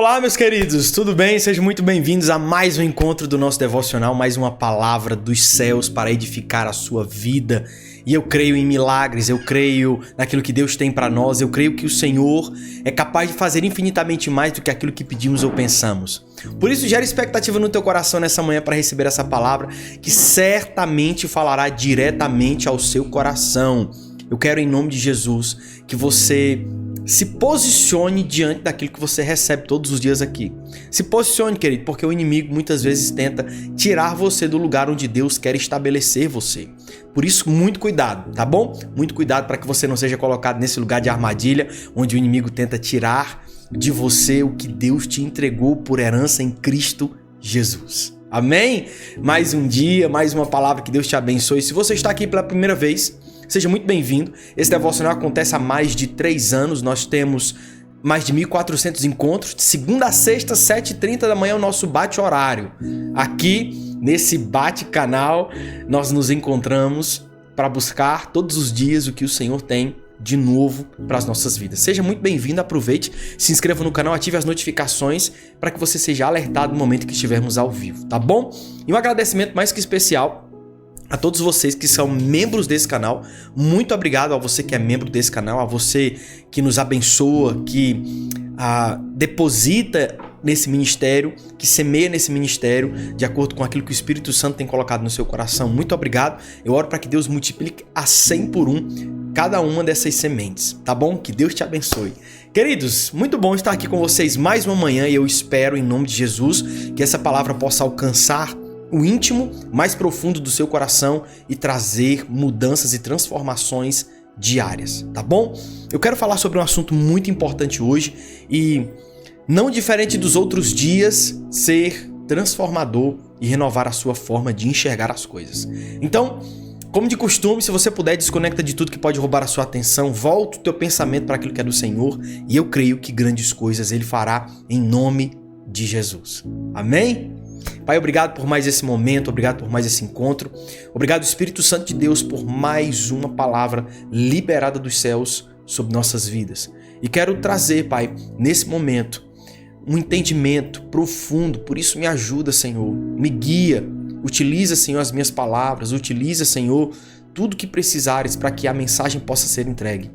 Olá, meus queridos, tudo bem? Sejam muito bem-vindos a mais um encontro do nosso devocional, mais uma palavra dos céus para edificar a sua vida. E eu creio em milagres, eu creio naquilo que Deus tem para nós, eu creio que o Senhor é capaz de fazer infinitamente mais do que aquilo que pedimos ou pensamos. Por isso, gera expectativa no teu coração nessa manhã para receber essa palavra que certamente falará diretamente ao seu coração. Eu quero, em nome de Jesus, que você se posicione diante daquilo que você recebe todos os dias aqui. Se posicione, querido, porque o inimigo muitas vezes tenta tirar você do lugar onde Deus quer estabelecer você. Por isso, muito cuidado, tá bom? Muito cuidado para que você não seja colocado nesse lugar de armadilha, onde o inimigo tenta tirar de você o que Deus te entregou por herança em Cristo Jesus. Amém? Mais um dia, mais uma palavra, que Deus te abençoe. Se você está aqui pela primeira vez, seja muito bem-vindo. Esse devocional acontece há mais de 3 anos. Nós temos mais de 1.400 encontros. De segunda a sexta, 7h30 da manhã, é o nosso bate-horário. Aqui, nesse bate-canal, nós nos encontramos para buscar todos os dias o que o Senhor tem de novo para as nossas vidas. Seja muito bem-vindo, aproveite, se inscreva no canal, ative as notificações para que você seja alertado no momento que estivermos ao vivo, tá bom? E um agradecimento mais que especial a todos vocês que são membros desse canal. Muito obrigado a você que é membro desse canal, a você que nos abençoa, que deposita nesse ministério, que semeia nesse ministério de acordo com aquilo que o Espírito Santo tem colocado no seu coração. Muito obrigado. Eu oro para que Deus multiplique a 100 por 1 cada uma dessas sementes, tá bom? Que Deus te abençoe. Queridos, muito bom estar aqui com vocês mais uma manhã e eu espero, em nome de Jesus, que essa palavra possa alcançar o íntimo, mais profundo do seu coração e trazer mudanças e transformações diárias, tá bom? Eu quero falar sobre um assunto muito importante hoje e, não diferente dos outros dias, ser transformador e renovar a sua forma de enxergar as coisas. Então, como de costume, se você puder, desconecta de tudo que pode roubar a sua atenção, volta o teu pensamento para aquilo que é do Senhor e eu creio que grandes coisas Ele fará em nome de Jesus. Amém? Pai, obrigado por mais esse momento, obrigado por mais esse encontro, obrigado Espírito Santo de Deus por mais uma palavra liberada dos céus sobre nossas vidas. E quero trazer, Pai, nesse momento, um entendimento profundo, por isso me ajuda, Senhor, me guia, utiliza, Senhor, as minhas palavras, utiliza, Senhor, tudo que precisares para que a mensagem possa ser entregue.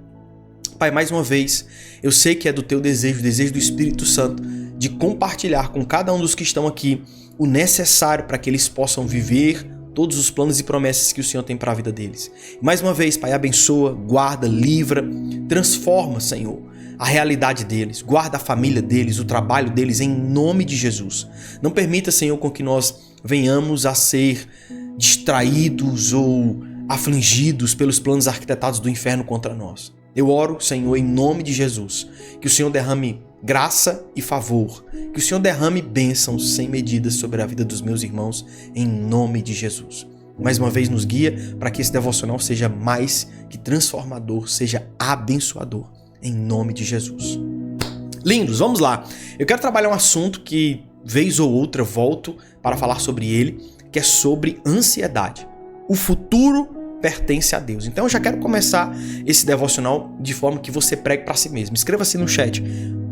Pai, mais uma vez, eu sei que é do teu desejo, o desejo do Espírito Santo, de compartilhar com cada um dos que estão aqui o necessário para que eles possam viver todos os planos e promessas que o Senhor tem para a vida deles. Mais uma vez, Pai, abençoa, guarda, livra, transforma, Senhor, a realidade deles, guarda a família deles, o trabalho deles, em nome de Jesus. Não permita, Senhor, com que nós venhamos a ser distraídos ou afligidos pelos planos arquitetados do inferno contra nós. Eu oro, Senhor, em nome de Jesus, que o Senhor derrame graça e favor, que o Senhor derrame bênçãos sem medidas sobre a vida dos meus irmãos, em nome de Jesus. Mais uma vez nos guia para que esse devocional seja mais que transformador, seja abençoador, em nome de Jesus. Lindos, vamos lá. Eu quero trabalhar um assunto que, vez ou outra, volto para falar sobre ele, que é sobre ansiedade. O futuro pertence a Deus. Então eu já quero começar esse devocional de forma que você pregue para si mesmo. Escreva assim no chat: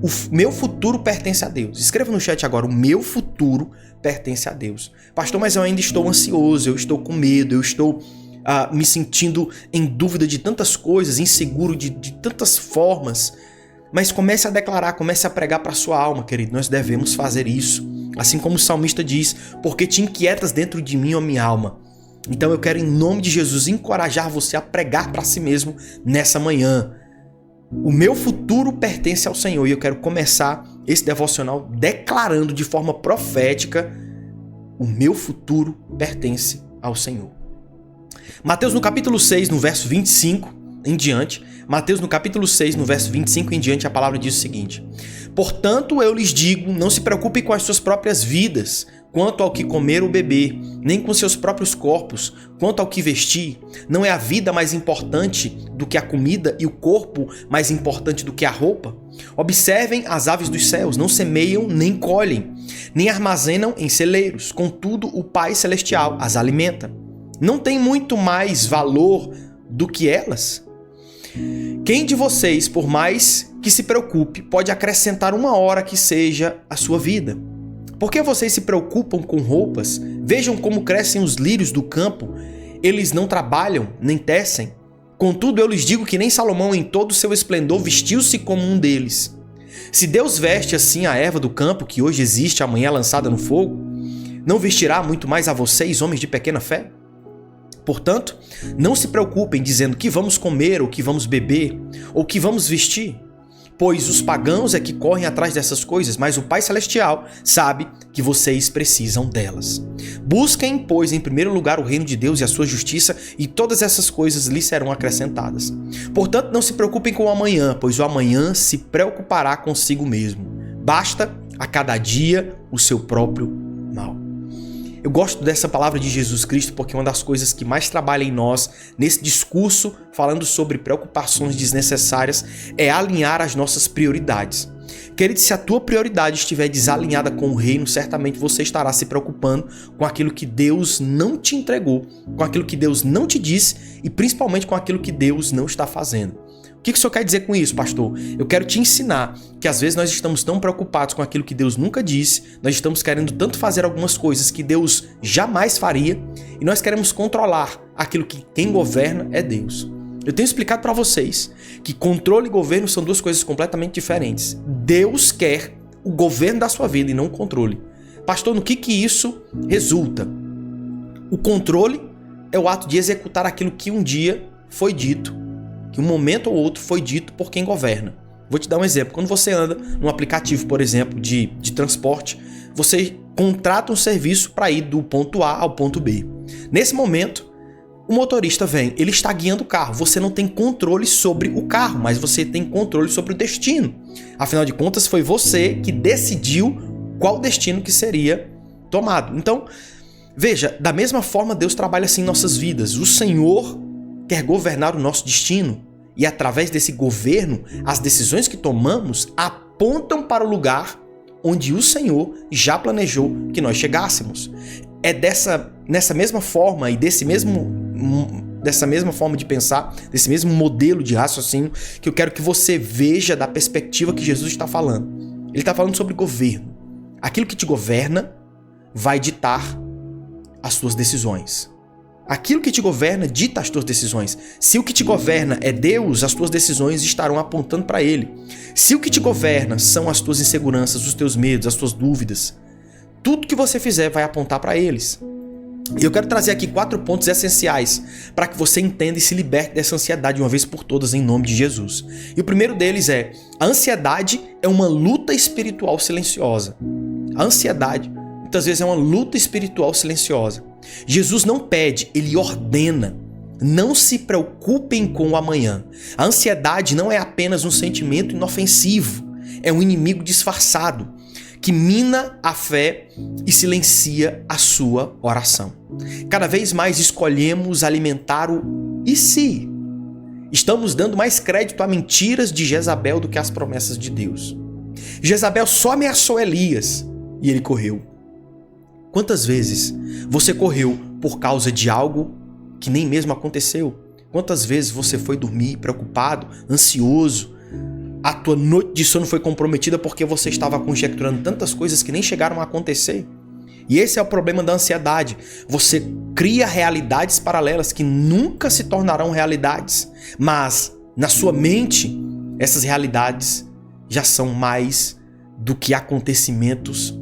o meu futuro pertence a Deus. Escreva no chat agora: o meu futuro pertence a Deus. Pastor, mas eu ainda estou ansioso, eu estou com medo, eu estou me sentindo em dúvida de tantas coisas, inseguro de tantas formas. Mas comece a declarar, comece a pregar para a sua alma, querido. Nós devemos fazer isso. Assim como o salmista diz: porque te inquietas dentro de mim, ó minha alma. Então eu quero, em nome de Jesus, encorajar você a pregar para si mesmo nessa manhã. O meu futuro pertence ao Senhor e eu quero começar esse devocional declarando de forma profética: o meu futuro pertence ao Senhor. Mateus no capítulo 6, no verso 25 em diante, Mateus no capítulo 6, no verso 25 em diante, a palavra diz o seguinte: portanto eu lhes digo, não se preocupem com as suas próprias vidas, quanto ao que comer ou beber, nem com seus próprios corpos, quanto ao que vestir. Não é a vida mais importante do que a comida e o corpo mais importante do que a roupa? Observem as aves dos céus, não semeiam nem colhem, nem armazenam em celeiros, contudo o Pai Celestial as alimenta. Não tem muito mais valor do que elas? Quem de vocês, por mais que se preocupe pode acrescentar 1 hora que seja a sua vida. Por que vocês se preocupam com roupas? Vejam como crescem os lírios do campo. Eles não trabalham, nem tecem. Contudo, eu lhes digo que nem Salomão em todo o seu esplendor vestiu-se como um deles. Se Deus veste assim a erva do campo, que hoje existe, amanhã é lançada no fogo, não vestirá muito mais a vocês, homens de pequena fé? Portanto, não se preocupem dizendo que vamos comer, ou que vamos beber, ou que vamos vestir. Pois os pagãos é que correm atrás dessas coisas, mas o Pai Celestial sabe que vocês precisam delas. Busquem, pois, em primeiro lugar o reino de Deus e a sua justiça, e todas essas coisas lhes serão acrescentadas. Portanto, não se preocupem com o amanhã, pois o amanhã se preocupará consigo mesmo. Basta a cada dia o seu próprio mal. Eu gosto dessa palavra de Jesus Cristo porque uma das coisas que mais trabalha em nós, nesse discurso falando sobre preocupações desnecessárias, é alinhar as nossas prioridades. Querido, se a tua prioridade estiver desalinhada com o reino, certamente você estará se preocupando com aquilo que Deus não te entregou, com aquilo que Deus não te disse e principalmente com aquilo que Deus não está fazendo. O que o senhor quer dizer com isso, pastor? Eu quero te ensinar que às vezes nós estamos tão preocupados com aquilo que Deus nunca disse, nós estamos querendo tanto fazer algumas coisas que Deus jamais faria e nós queremos controlar aquilo que quem governa é Deus. Eu tenho explicado para vocês que controle e governo são duas coisas completamente diferentes. Deus quer o governo da sua vida e não o controle. Pastor, no que isso resulta? O controle é o ato de executar aquilo que um dia foi dito, que um momento ou outro foi dito por quem governa. Vou te dar um exemplo. Quando você anda num aplicativo, por exemplo, de transporte, você contrata um serviço para ir do ponto A ao ponto B. Nesse momento, o motorista vem, ele está guiando o carro. Você não tem controle sobre o carro, mas você tem controle sobre o destino. Afinal de contas, foi você que decidiu qual destino que seria tomado. Então, veja, da mesma forma Deus trabalha assim em nossas vidas. O Senhor quer governar o nosso destino e através desse governo, as decisões que tomamos apontam para o lugar onde o Senhor já planejou que nós chegássemos. É nessa mesma forma e dessa mesma forma de pensar, desse mesmo modelo de raciocínio que eu quero que você veja da perspectiva que Jesus está falando. Ele está falando sobre governo. Aquilo que te governa vai ditar as suas decisões. Aquilo que te governa dita as tuas decisões. Se o que te governa é Deus, as tuas decisões estarão apontando para Ele. Se o que te governa são as tuas inseguranças, os teus medos, as tuas dúvidas, tudo que você fizer vai apontar para eles. E eu quero trazer aqui 4 pontos essenciais para que você entenda e se liberte dessa ansiedade de uma vez por todas em nome de Jesus. E o primeiro deles é: a ansiedade é uma luta espiritual silenciosa. A ansiedade muitas vezes é uma luta espiritual silenciosa. Jesus não pede, ele ordena. Não se preocupem com o amanhã. A ansiedade não é apenas um sentimento inofensivo, é um inimigo disfarçado que mina a fé e silencia a sua oração. Cada vez mais escolhemos alimentar o "e se?". Estamos dando mais crédito a mentiras de Jezabel do que às promessas de Deus. Jezabel só ameaçou Elias e ele correu. Quantas vezes você correu por causa de algo que nem mesmo aconteceu? Quantas vezes você foi dormir preocupado, ansioso? A tua noite de sono foi comprometida porque você estava conjecturando tantas coisas que nem chegaram a acontecer? E esse é o problema da ansiedade. Você cria realidades paralelas que nunca se tornarão realidades, mas na sua mente essas realidades já são mais do que acontecimentos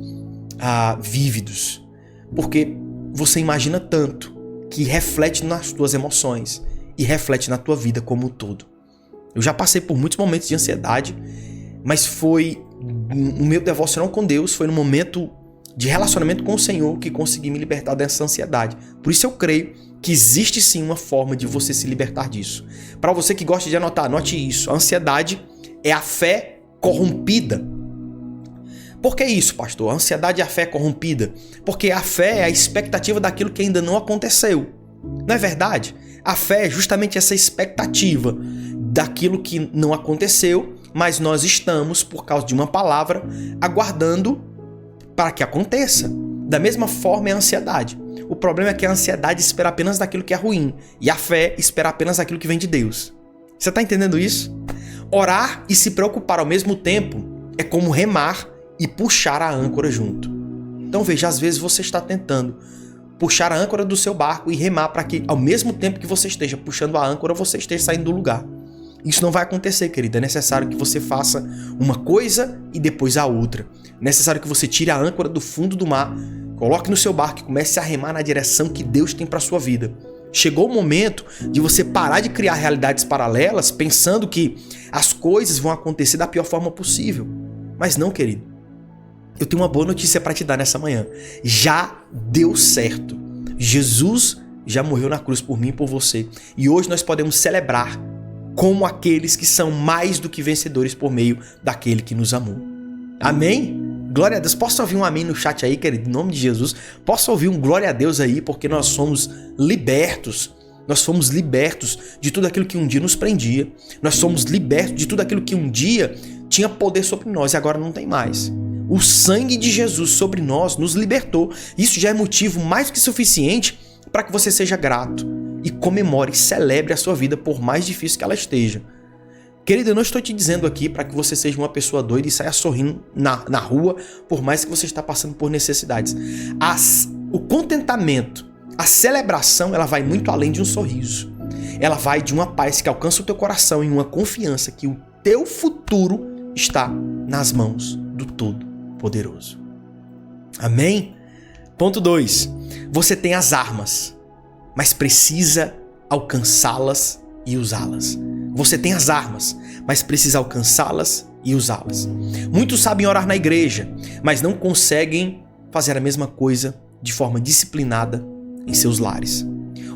vívidos, porque você imagina tanto que reflete nas tuas emoções e reflete na tua vida como um todo. Eu já passei por muitos momentos de ansiedade, mas foi o meu devocional com Deus, foi no momento de relacionamento com o Senhor que consegui me libertar dessa ansiedade. Por isso eu creio que existe sim uma forma de você se libertar disso. Para você que gosta de anotar, anote isso. A ansiedade é a fé corrompida. Por que isso, pastor? A ansiedade é a fé corrompida. Porque a fé é a expectativa daquilo que ainda não aconteceu. Não é verdade? A fé é justamente essa expectativa daquilo que não aconteceu, mas nós estamos, por causa de uma palavra, aguardando para que aconteça. Da mesma forma é a ansiedade. O problema é que a ansiedade espera apenas daquilo que é ruim e a fé espera apenas daquilo que vem de Deus. Você está entendendo isso? Orar e se preocupar ao mesmo tempo é como remar e puxar a âncora junto. Então veja, às vezes você está tentando puxar a âncora do seu barco e remar para que ao mesmo tempo que você esteja puxando a âncora, você esteja saindo do lugar. Isso não vai acontecer, querido. É necessário que você faça uma coisa e depois a outra. É necessário que você tire a âncora do fundo do mar, coloque no seu barco e comece a remar na direção que Deus tem para sua vida. Chegou o momento de você parar de criar realidades paralelas pensando que as coisas vão acontecer da pior forma possível. Mas não, querido. Eu tenho uma boa notícia para te dar nessa manhã. Já deu certo. Jesus já morreu na cruz por mim e por você. E hoje nós podemos celebrar como aqueles que são mais do que vencedores por meio daquele que nos amou. Amém? Glória a Deus. Posso ouvir um amém no chat aí, querido? Em nome de Jesus. Posso ouvir um glória a Deus aí, porque nós somos libertos. Nós fomos libertos de tudo aquilo que um dia nos prendia. Nós somos libertos de tudo aquilo que um dia tinha poder sobre nós e agora não tem mais. O sangue de Jesus sobre nós nos libertou. Isso já é motivo mais que suficiente para que você seja grato e comemore e celebre a sua vida por mais difícil que ela esteja. Querido, eu não estou te dizendo aqui para que você seja uma pessoa doida e saia sorrindo na rua por mais que você está passando por necessidades. O contentamento, a celebração, ela vai muito além de um sorriso. Ela vai de uma paz que alcança o teu coração e uma confiança que o teu futuro está nas mãos do Todo-Poderoso. Amém? Ponto 2. Você tem as armas, mas precisa alcançá-las e usá-las. Você tem as armas, mas precisa alcançá-las e usá-las. Muitos sabem orar na igreja, mas não conseguem fazer a mesma coisa de forma disciplinada em seus lares.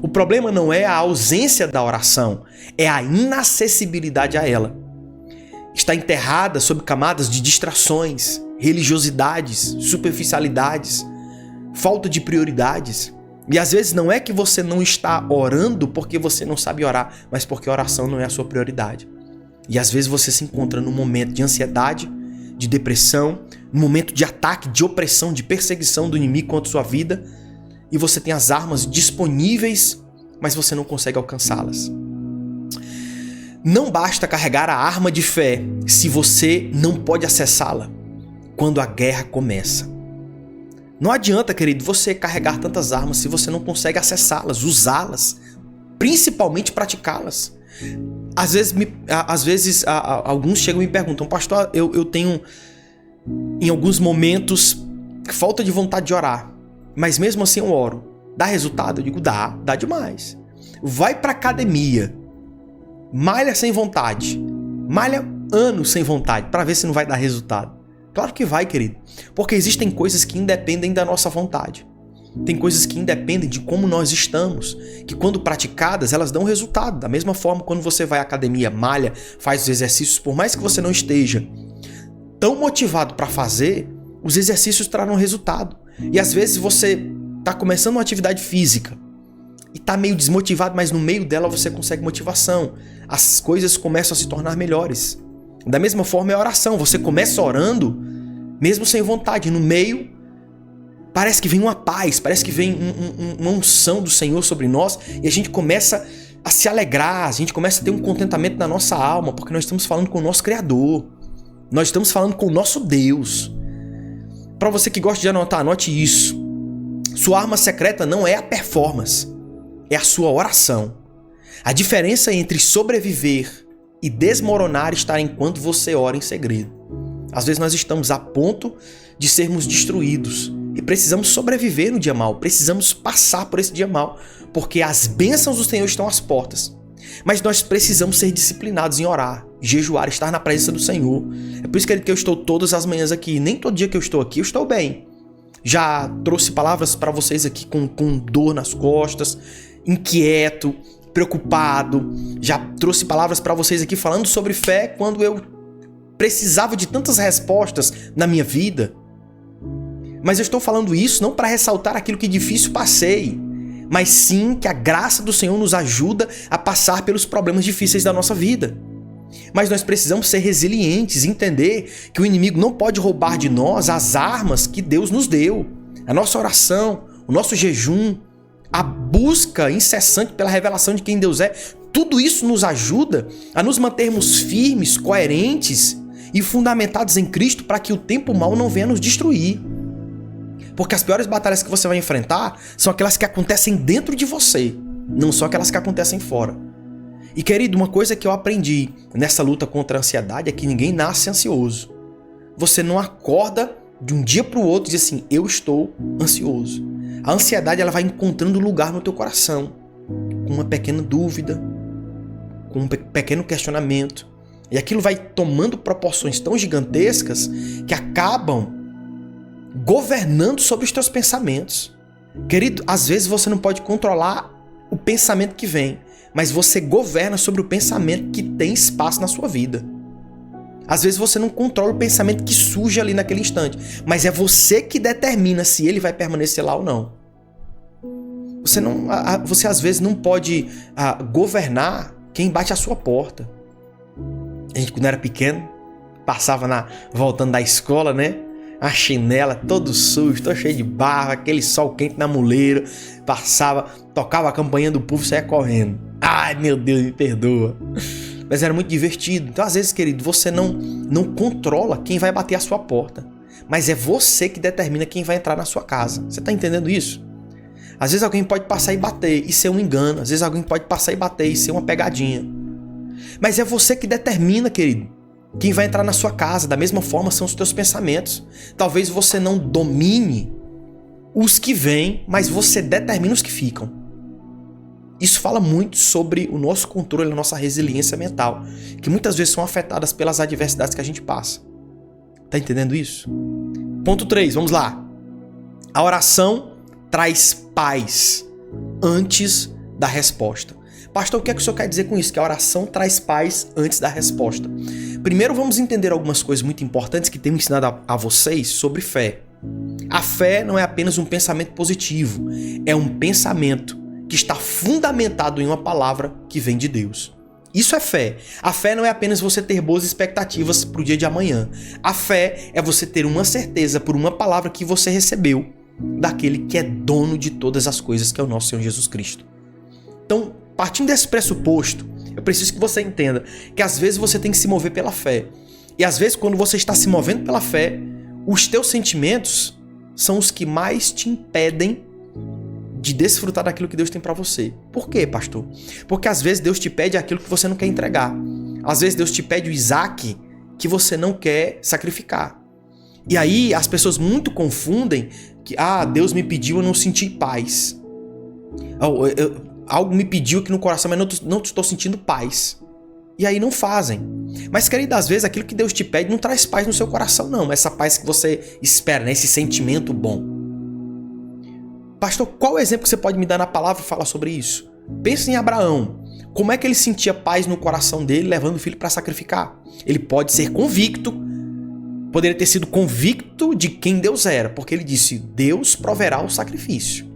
O problema não é a ausência da oração, é a inacessibilidade a ela. Está enterrada sob camadas de distrações, religiosidades, superficialidades, falta de prioridades. E às vezes não é que você não está orando porque você não sabe orar, mas porque a oração não é a sua prioridade. E às vezes você se encontra num momento de ansiedade, de depressão, num momento de ataque, de opressão, de perseguição do inimigo contra a sua vida, e você tem as armas disponíveis, mas você não consegue alcançá-las. Não basta carregar a arma de fé se você não pode acessá-la quando a guerra começa. Não adianta, querido, você carregar tantas armas se você não consegue acessá-las, usá-las, principalmente praticá-las. Às vezes alguns chegam e me perguntam, pastor, eu tenho em alguns momentos falta de vontade de orar, mas mesmo assim eu oro. Dá resultado? Eu digo, dá demais. Vai pra academia, malha sem vontade, malha anos sem vontade para ver se não vai dar resultado. Claro que vai, querido, porque existem coisas que independem da nossa vontade. Tem coisas que independem de como nós estamos, que quando praticadas, elas dão resultado. Da mesma forma, quando você vai à academia, malha, faz os exercícios, por mais que você não esteja tão motivado para fazer, os exercícios trarão resultado. E às vezes você está começando uma atividade física e está meio desmotivado, mas no meio dela você consegue motivação. As coisas começam a se tornar melhores. Da mesma forma é a oração. Você começa orando, mesmo sem vontade. No meio, parece que vem uma paz, parece que vem uma unção do Senhor sobre nós. E a gente começa a se alegrar, a gente começa a ter um contentamento na nossa alma, porque nós estamos falando com o nosso Criador. Nós estamos falando com o nosso Deus. Para você que gosta de anotar, anote isso. Sua arma secreta não é a performance, é a sua oração. A diferença entre sobreviver e desmoronar está enquanto você ora em segredo. Às vezes nós estamos a ponto de sermos destruídos e precisamos sobreviver no dia mau, precisamos passar por esse dia mau, porque as bênçãos do Senhor estão às portas. Mas nós precisamos ser disciplinados em orar, jejuar, estar na presença do Senhor. É por isso, querido, que eu estou todas as manhãs aqui. Nem todo dia que eu estou aqui eu estou bem. Já trouxe palavras para vocês aqui com dor nas costas, inquieto, preocupado. Já trouxe palavras para vocês aqui falando sobre fé quando eu precisava de tantas respostas na minha vida. Mas eu estou falando isso não para ressaltar aquilo que difícil passei, mas sim que a graça do Senhor nos ajuda a passar pelos problemas difíceis da nossa vida. Mas nós precisamos ser resilientes, entender que o inimigo não pode roubar de nós as armas que Deus nos deu. A nossa oração, o nosso jejum, a busca incessante pela revelação de quem Deus é, Tudo isso nos ajuda a nos mantermos firmes, coerentes e fundamentados em Cristo para que o tempo mau não venha nos destruir. Porque as piores batalhas que você vai enfrentar são aquelas que acontecem dentro de você, não só aquelas que acontecem fora. E querido, uma coisa que eu aprendi nessa luta contra a ansiedade é que ninguém nasce ansioso. Você não acorda de um dia para o outro e diz assim, eu estou ansioso. A ansiedade ela vai encontrando lugar no teu coração, com uma pequena dúvida, com um pequeno questionamento. E aquilo vai tomando proporções tão gigantescas que acabam governando sobre os teus pensamentos. Querido, às vezes você não pode controlar o pensamento que vem, mas você governa sobre o pensamento que tem espaço na sua vida. Às vezes você não controla o pensamento que surge ali naquele instante, mas é você que determina se ele vai permanecer lá ou não. Você às vezes não pode governar quem bate à sua porta. A gente, quando era pequeno, passava voltando da escola, né? A chinela, todo sujo, todo cheio de barro, aquele sol quente na muleira. Passava, tocava a campainha do povo e saia correndo. Ai, meu Deus, me perdoa. Mas era muito divertido. Então, às vezes, querido, você não controla quem vai bater à sua porta. Mas é você que determina quem vai entrar na sua casa. Você tá entendendo isso? Às vezes alguém pode passar e bater e ser um engano. Às vezes alguém pode passar e bater e ser uma pegadinha. Mas é você que determina, querido, quem vai entrar na sua casa. Da mesma forma são os teus pensamentos. Talvez você não domine os que vêm, mas você determina os que ficam. Isso fala muito sobre o nosso controle, a nossa resiliência mental, que muitas vezes são afetadas pelas adversidades que a gente passa. Tá entendendo isso? Ponto 3, vamos lá. A oração traz paz antes da resposta. Pastor, o que é que o senhor quer dizer com isso? Que a oração traz paz antes da resposta. Primeiro vamos entender algumas coisas muito importantes que tenho ensinado a vocês sobre fé. A fé não é apenas um pensamento positivo, é um pensamento que está fundamentado em uma palavra que vem de Deus. Isso é fé. A fé não é apenas você ter boas expectativas para o dia de amanhã. A fé é você ter uma certeza por uma palavra que você recebeu daquele que é dono de todas as coisas, que é o nosso Senhor Jesus Cristo. Então, partindo desse pressuposto, eu preciso que você entenda que às vezes você tem que se mover pela fé. E às vezes quando você está se movendo pela fé, os teus sentimentos são os que mais te impedem de desfrutar daquilo que Deus tem para você. Por quê, pastor? Porque às vezes Deus te pede aquilo que você não quer entregar. Às vezes Deus te pede o Isaac que você não quer sacrificar. E aí as pessoas muito confundem que, Deus me pediu, eu não senti paz. Algo me pediu aqui no coração, mas não estou sentindo paz. E aí não fazem. Mas, querido, às vezes aquilo que Deus te pede não traz paz no seu coração, não. Essa paz que você espera, né? Esse sentimento bom. Pastor, qual o exemplo que você pode me dar na palavra e falar sobre isso? Pensa em Abraão. Como é que ele sentia paz no coração dele levando o filho para sacrificar? Ele pode ser convicto, poderia ter sido convicto de quem Deus era, porque ele disse, Deus proverá o sacrifício.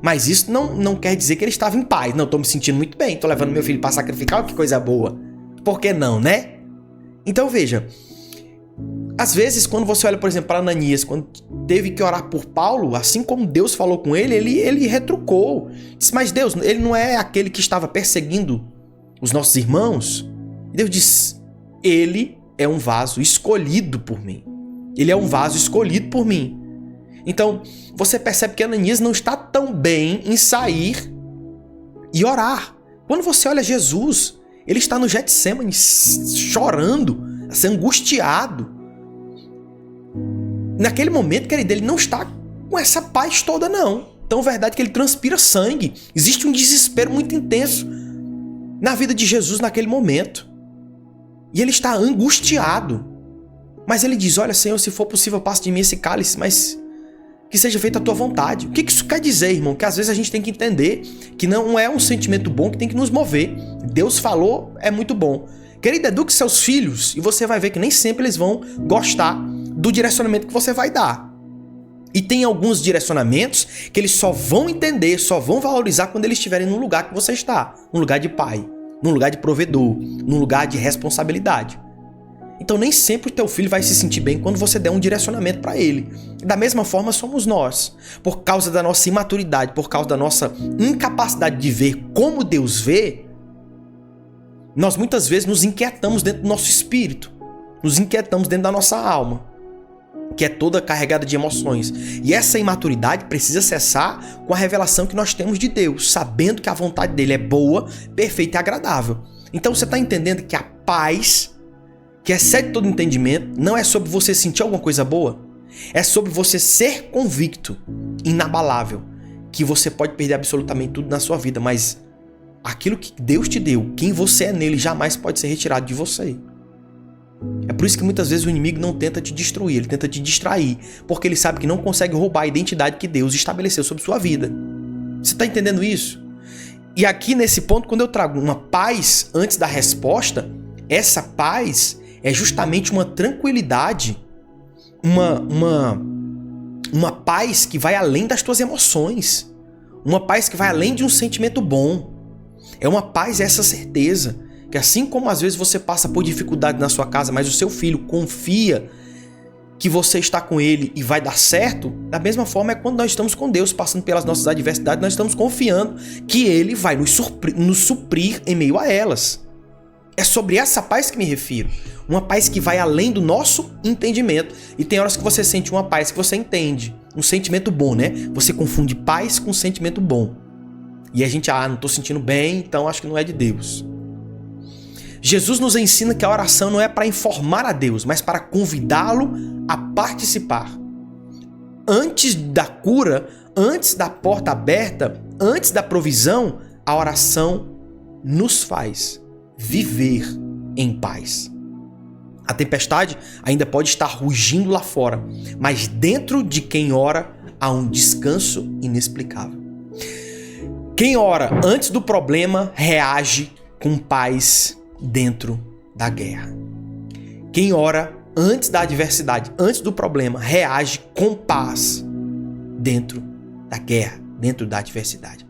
Mas isso não quer dizer que ele estava em paz. Não, estou me sentindo muito bem, estou levando meu filho para sacrificar, que coisa boa. Por que não, né? Então veja, às vezes quando você olha, por exemplo, para Ananias, quando teve que orar por Paulo, assim como Deus falou com ele retrucou. Disse, mas Deus, ele não é aquele que estava perseguindo os nossos irmãos? E Deus disse, ele é um vaso escolhido por mim. Ele é um vaso escolhido por mim. Então, você percebe que Ananias não está tão bem em sair e orar. Quando você olha Jesus, ele está no Getsêmani chorando, assim, angustiado. Naquele momento, querido, ele não está com essa paz toda, não. Então, é verdade que ele transpira sangue. Existe um desespero muito intenso na vida de Jesus naquele momento. E ele está angustiado. Mas ele diz, olha, Senhor, se for possível, passe de mim esse cálice, mas que seja feita a tua vontade. O que isso quer dizer, irmão? Que às vezes a gente tem que entender que não é um sentimento bom que tem que nos mover. Deus falou, é muito bom. Querido, eduque seus filhos e você vai ver que nem sempre eles vão gostar do direcionamento que você vai dar. E tem alguns direcionamentos que eles só vão entender, só vão valorizar quando eles estiverem no lugar que você está. Num lugar de pai, num lugar de provedor, num lugar de responsabilidade. Então nem sempre o teu filho vai se sentir bem quando você der um direcionamento para ele. Da mesma forma somos nós. Por causa da nossa imaturidade, por causa da nossa incapacidade de ver como Deus vê, Nós muitas vezes nos inquietamos dentro do nosso espírito, nos inquietamos dentro da nossa alma, que é toda carregada de emoções. E essa imaturidade precisa cessar com a revelação que nós temos de Deus, sabendo que a vontade dele é boa, perfeita e agradável. Então você está entendendo que a paz, que excede todo entendimento, não é sobre você sentir alguma coisa boa, é sobre você ser convicto, inabalável, que você pode perder absolutamente tudo na sua vida, mas aquilo que Deus te deu, quem você é nele, jamais pode ser retirado de você. É por isso que muitas vezes o inimigo não tenta te destruir, ele tenta te distrair, porque ele sabe que não consegue roubar a identidade que Deus estabeleceu sobre sua vida. Você está entendendo isso? E aqui nesse ponto, quando eu trago uma paz antes da resposta, essa paz é justamente uma tranquilidade, uma paz que vai além das tuas emoções, uma paz que vai além de um sentimento bom. É uma paz, essa certeza, que assim como às vezes você passa por dificuldade na sua casa, mas o seu filho confia que você está com ele e vai dar certo, da mesma forma é quando nós estamos com Deus, passando pelas nossas adversidades, nós estamos confiando que ele vai nos suprir em meio a elas. É sobre essa paz que me refiro. Uma paz que vai além do nosso entendimento. E tem horas que você sente uma paz que você entende. Um sentimento bom, né? Você confunde paz com sentimento bom. E a gente, não estou sentindo bem, então acho que não é de Deus. Jesus nos ensina que a oração não é para informar a Deus, mas para convidá-lo a participar. Antes da cura, antes da porta aberta, antes da provisão, a oração nos faz viver em paz. A tempestade ainda pode estar rugindo lá fora, mas dentro de quem ora há um descanso inexplicável. Quem ora antes do problema reage com paz dentro da guerra. Quem ora antes da adversidade, antes do problema, reage com paz dentro da guerra, dentro da adversidade.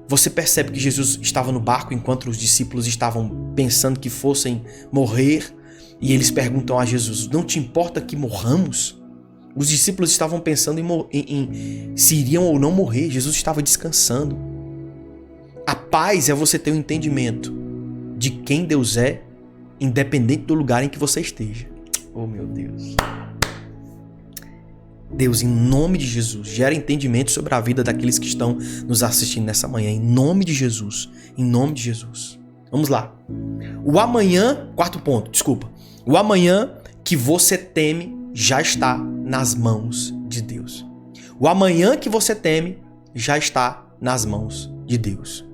Você percebe que Jesus estava no barco enquanto os discípulos estavam pensando que fossem morrer, e eles perguntam a Jesus: não te importa que morramos? Os discípulos estavam pensando em se iriam ou não morrer. Jesus estava descansando. A paz é você ter um entendimento de quem Deus é, independente do lugar em que você esteja. Oh, meu Deus. Deus, em nome de Jesus, gera entendimento sobre a vida daqueles que estão nos assistindo nessa manhã. Em nome de Jesus. Em nome de Jesus. Vamos lá. O amanhã, quarto ponto, desculpa. O amanhã que você teme já está nas mãos de Deus. O amanhã que você teme já está nas mãos de Deus.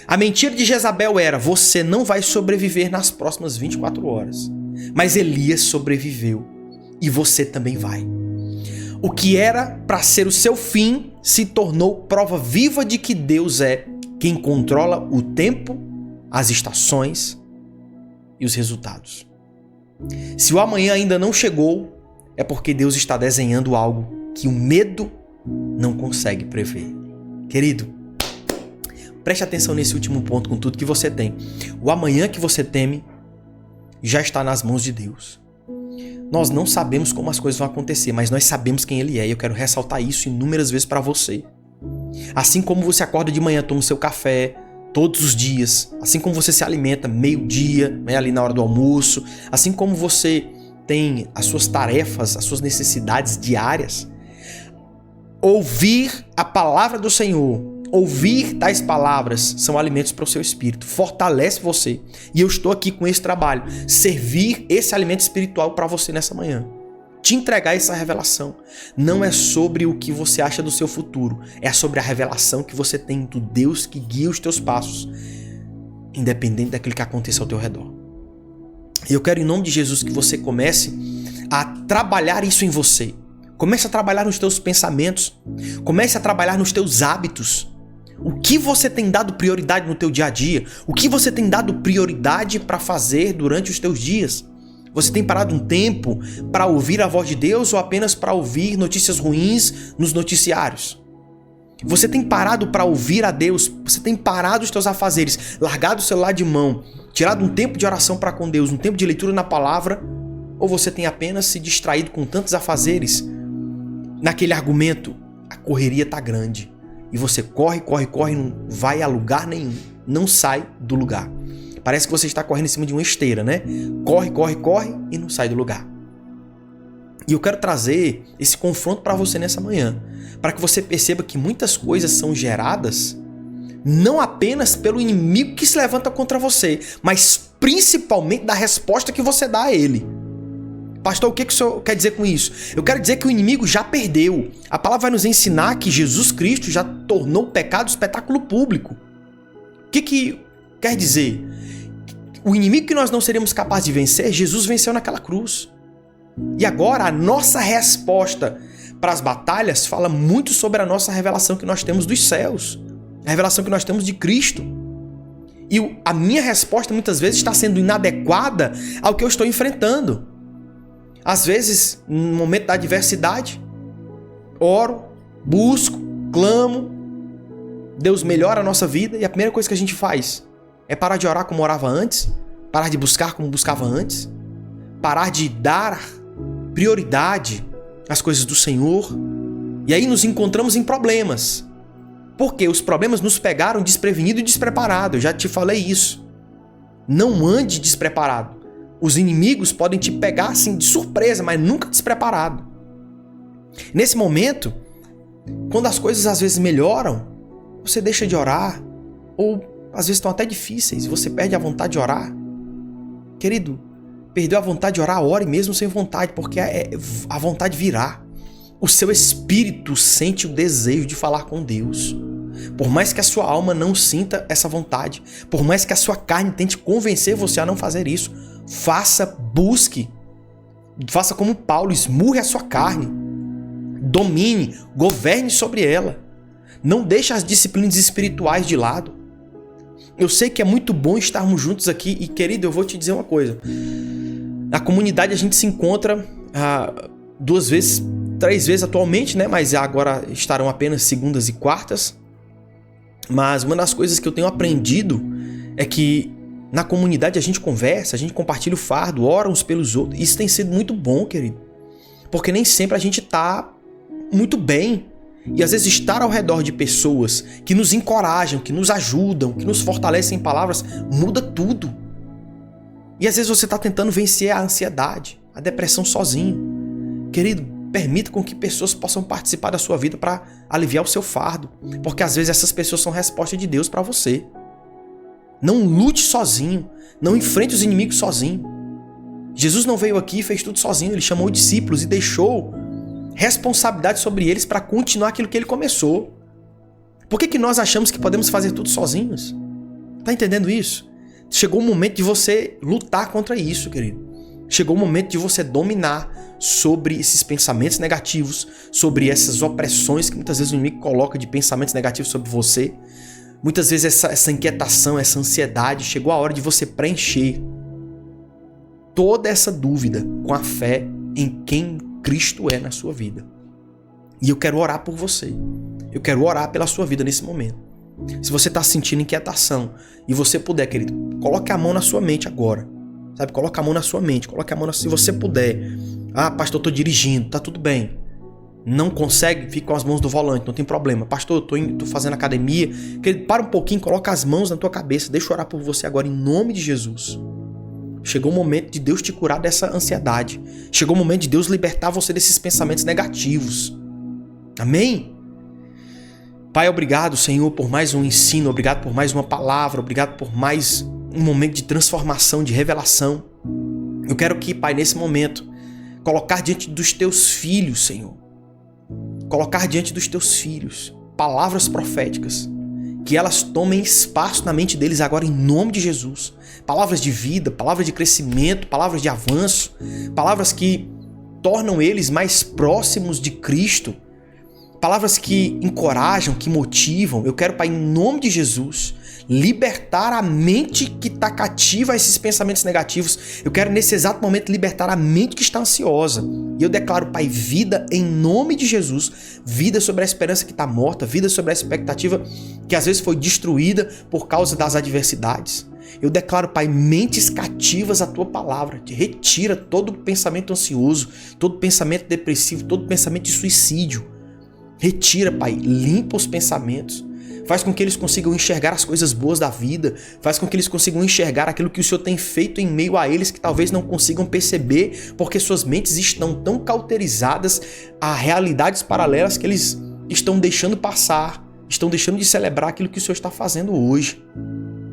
A mentira de Jezabel era: você não vai sobreviver nas próximas 24 horas. Mas Elias sobreviveu e você também vai. O que era para ser o seu fim se tornou prova viva de que Deus é quem controla o tempo, as estações e os resultados. Se o amanhã ainda não chegou, é porque Deus está desenhando algo que o medo não consegue prever. Querido, preste atenção nesse último ponto com tudo que você tem. O amanhã que você teme já está nas mãos de Deus. Nós não sabemos como as coisas vão acontecer, mas nós sabemos quem Ele é, e eu quero ressaltar isso inúmeras vezes para você. Assim como você acorda de manhã, toma o seu café todos os dias, assim como você se alimenta meio-dia, ali na hora do almoço, assim como você tem as suas tarefas, as suas necessidades diárias, ouvir a palavra do Senhor, ouvir tais palavras são alimentos para o seu espírito, fortalece você. E eu estou aqui com esse trabalho, servir esse alimento espiritual para você nessa manhã. Te entregar essa revelação. Não é sobre o que você acha do seu futuro, é sobre a revelação que você tem do Deus que guia os teus passos, independente daquilo que aconteça ao teu redor. E eu quero, em nome de Jesus, que você comece a trabalhar isso em você. Comece a trabalhar nos teus pensamentos, comece a trabalhar nos teus hábitos. O que você tem dado prioridade no teu dia a dia? O que você tem dado prioridade para fazer durante os teus dias? Você tem parado um tempo para ouvir a voz de Deus ou apenas para ouvir notícias ruins nos noticiários? Você tem parado para ouvir a Deus? Você tem parado os teus afazeres, largado o celular de mão, tirado um tempo de oração para com Deus, um tempo de leitura na palavra? Ou você tem apenas se distraído com tantos afazeres? Naquele argumento, a correria tá grande. E você corre, não vai a lugar nenhum. Não sai do lugar. Parece que você está correndo em cima de uma esteira, né? Corre, corre, corre e não sai do lugar. E eu quero trazer esse confronto para você nessa manhã, para que você perceba que muitas coisas são geradas não apenas pelo inimigo que se levanta contra você, mas principalmente da resposta que você dá a ele. Pastor, o que o senhor quer dizer com isso? Eu quero dizer que o inimigo já perdeu. A palavra vai nos ensinar que Jesus Cristo já tornou o pecado espetáculo público. O que quer dizer? O inimigo que nós não seríamos capazes de vencer, Jesus venceu naquela cruz. E agora a nossa resposta para as batalhas fala muito sobre a nossa revelação que nós temos dos céus. A revelação que nós temos de Cristo. E a minha resposta muitas vezes está sendo inadequada ao que eu estou enfrentando. Às vezes, no momento da adversidade, oro, busco, clamo, Deus melhora a nossa vida e a primeira coisa que a gente faz é parar de orar como orava antes, parar de buscar como buscava antes, parar de dar prioridade às coisas do Senhor, e aí nos encontramos em problemas. Porque os problemas nos pegaram desprevenido e despreparado. Eu já te falei isso. Não ande despreparado. Os inimigos podem te pegar assim de surpresa, mas nunca despreparado. Nesse momento, quando as coisas às vezes melhoram, você deixa de orar, ou às vezes estão até difíceis, e você perde a vontade de orar. Querido, perdeu a vontade de orar, ore mesmo sem vontade, porque a vontade virá. O seu espírito sente o desejo de falar com Deus. Por mais que a sua alma não sinta essa vontade, por mais que a sua carne tente convencer você a não fazer isso, faça, busque, faça como Paulo, esmurre a sua carne, domine, governe sobre ela. Não deixe as disciplinas espirituais de lado. Eu sei que é muito bom estarmos juntos aqui e, querido, eu vou te dizer uma coisa. Na comunidade a gente se encontra 2 vezes, 3 vezes atualmente, né? Mas agora estarão apenas segundas e quartas. Mas uma das coisas que eu tenho aprendido é que na comunidade a gente conversa, a gente compartilha o fardo, ora uns pelos outros. Isso tem sido muito bom, querido. Porque nem sempre a gente tá muito bem. E às vezes estar ao redor de pessoas que nos encorajam, que nos ajudam, que nos fortalecem em palavras, muda tudo. E às vezes você está tentando vencer a ansiedade, a depressão sozinho. Querido, permita com que pessoas possam participar da sua vida para aliviar o seu fardo. Porque às vezes essas pessoas são resposta de Deus para você. Não lute sozinho, não enfrente os inimigos sozinho. Jesus não veio aqui e fez tudo sozinho, ele chamou discípulos e deixou responsabilidade sobre eles para continuar aquilo que ele começou. Por que nós achamos que podemos fazer tudo sozinhos? Tá entendendo isso? Chegou o momento de você lutar contra isso, querido. Chegou o momento de você dominar sobre esses pensamentos negativos, sobre essas opressões que muitas vezes o inimigo coloca de pensamentos negativos sobre você. Muitas vezes essa inquietação, essa ansiedade, chegou a hora de você preencher toda essa dúvida com a fé em quem Cristo é na sua vida. E eu quero orar por você. Eu quero orar pela sua vida nesse momento. Se você está sentindo inquietação e você puder, querido, coloque a mão na sua mente agora. Sabe? Coloque a mão na sua mente. Coloque a mão se você puder. Ah, pastor, eu estou dirigindo. Tá tudo bem. Não consegue? Fica com as mãos do volante. Não tem problema. Pastor, eu estou fazendo academia. Querido, para um pouquinho. Coloca as mãos na tua cabeça. Deixa eu orar por você agora em nome de Jesus. Chegou o momento de Deus te curar dessa ansiedade. Chegou o momento de Deus libertar você desses pensamentos negativos. Amém? Pai, obrigado, Senhor, por mais um ensino. Obrigado por mais uma palavra. Obrigado por mais um momento de transformação, de revelação. Eu quero que, Pai, nesse momento, colocar diante dos teus filhos, Senhor. Colocar diante dos teus filhos palavras proféticas. Que elas tomem espaço na mente deles agora em nome de Jesus. Palavras de vida, palavras de crescimento, palavras de avanço, palavras que tornam eles mais próximos de Cristo, palavras que encorajam, que motivam. Eu quero, Pai, em nome de Jesus, libertar a mente que está cativa a esses pensamentos negativos. Eu quero, nesse exato momento, libertar a mente que está ansiosa. E eu declaro, Pai, vida em nome de Jesus, vida sobre a esperança que está morta, vida sobre a expectativa que às vezes foi destruída por causa das adversidades. Eu declaro, Pai, mentes cativas à Tua palavra. Retira todo pensamento ansioso, todo pensamento depressivo, todo pensamento de suicídio. Retira, Pai, limpa os pensamentos. faz com que eles consigam enxergar as coisas boas da vida, faz com que eles consigam enxergar aquilo que o Senhor tem feito em meio a eles que talvez não consigam perceber, porque suas mentes estão tão cauterizadas a realidades paralelas que eles estão deixando passar, estão deixando de celebrar aquilo que o Senhor está fazendo hoje.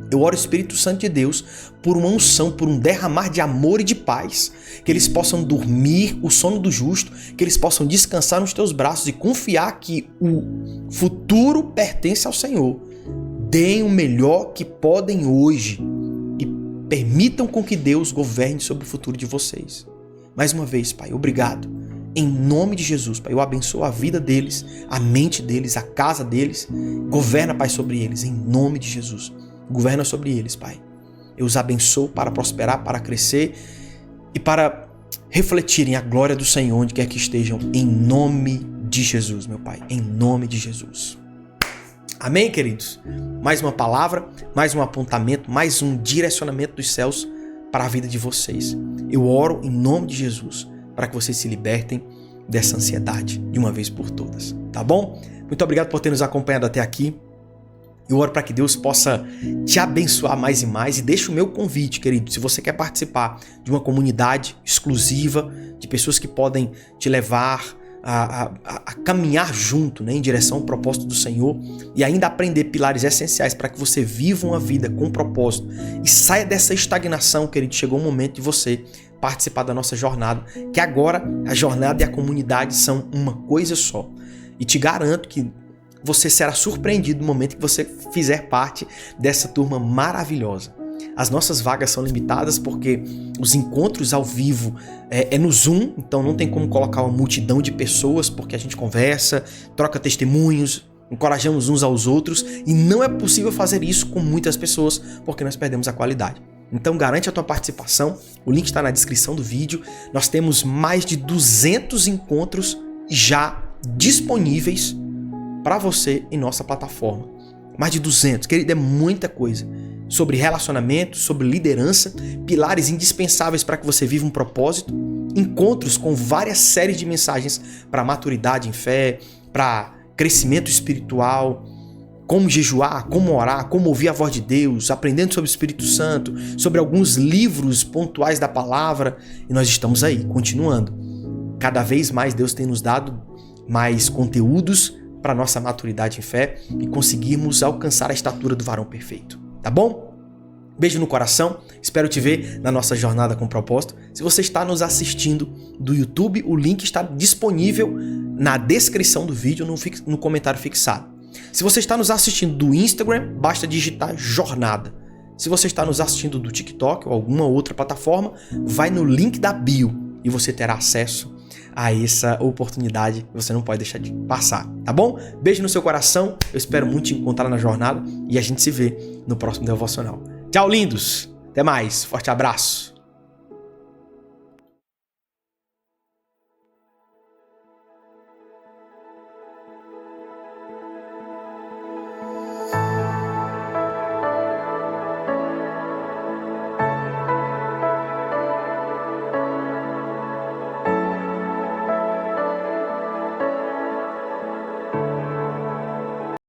Eu oro, Espírito Santo de Deus, por uma unção, por um derramar de amor e de paz, que eles possam dormir o sono do justo, que eles possam descansar nos teus braços e confiar que o futuro pertence ao Senhor. Deem o melhor que podem hoje e permitam com que Deus governe sobre o futuro de vocês. Mais uma vez, Pai, obrigado. Em nome de Jesus, Pai, eu abençoo a vida deles, a mente deles, a casa deles. Governa, Pai, sobre eles, em nome de Jesus. Governa sobre eles, Pai. Eu os abençoo para prosperar, para crescer e para refletirem a glória do Senhor onde quer que estejam, em nome de Jesus, meu Pai. Em nome de Jesus. Amém, queridos? Mais uma palavra, mais um apontamento, mais um direcionamento dos céus para a vida de vocês. Eu oro em nome de Jesus para que vocês se libertem dessa ansiedade de uma vez por todas, tá bom? Muito obrigado por ter nos acompanhado até aqui. Eu oro para que Deus possa te abençoar mais e mais e deixa o meu convite, querido. Se você quer participar de uma comunidade exclusiva, de pessoas que podem te levar a caminhar junto, né, em direção ao propósito do Senhor e ainda aprender pilares essenciais para que você viva uma vida com propósito e saia dessa estagnação, querido. Chegou o momento de você participar da nossa jornada, que agora a jornada e a comunidade são uma coisa só. E te garanto que você será surpreendido no momento que você fizer parte dessa turma maravilhosa. As nossas vagas são limitadas porque os encontros ao vivo é no Zoom, então não tem como colocar uma multidão de pessoas, porque a gente conversa, troca testemunhos, encorajamos uns aos outros e não é possível fazer isso com muitas pessoas porque nós perdemos a qualidade. Então garante a tua participação, o link está na descrição do vídeo. Nós temos mais de 200 encontros já disponíveis para você em nossa plataforma. Mais de 200, querido, é muita coisa. Sobre relacionamento, sobre liderança, pilares indispensáveis para que você viva um propósito, encontros com várias séries de mensagens para maturidade em fé, para crescimento espiritual, como jejuar, como orar, como ouvir a voz de Deus, aprendendo sobre o Espírito Santo, sobre alguns livros pontuais da palavra, e nós estamos aí, continuando. Cada vez mais Deus tem nos dado mais conteúdos para nossa maturidade em fé e conseguirmos alcançar a estatura do varão perfeito. Tá bom? Beijo no coração, espero te ver na nossa jornada com propósito. Se você está nos assistindo do YouTube, o link está disponível na descrição do vídeo, no comentário fixado. Se você está nos assistindo do Instagram, basta digitar jornada. Se você está nos assistindo do TikTok ou alguma outra plataforma, vai no link da bio e você terá acesso a essa oportunidade que você não pode deixar de passar, tá bom? Beijo no seu coração, eu espero muito te encontrar na jornada e a gente se vê no próximo devocional. Tchau, lindos! Até mais, forte abraço!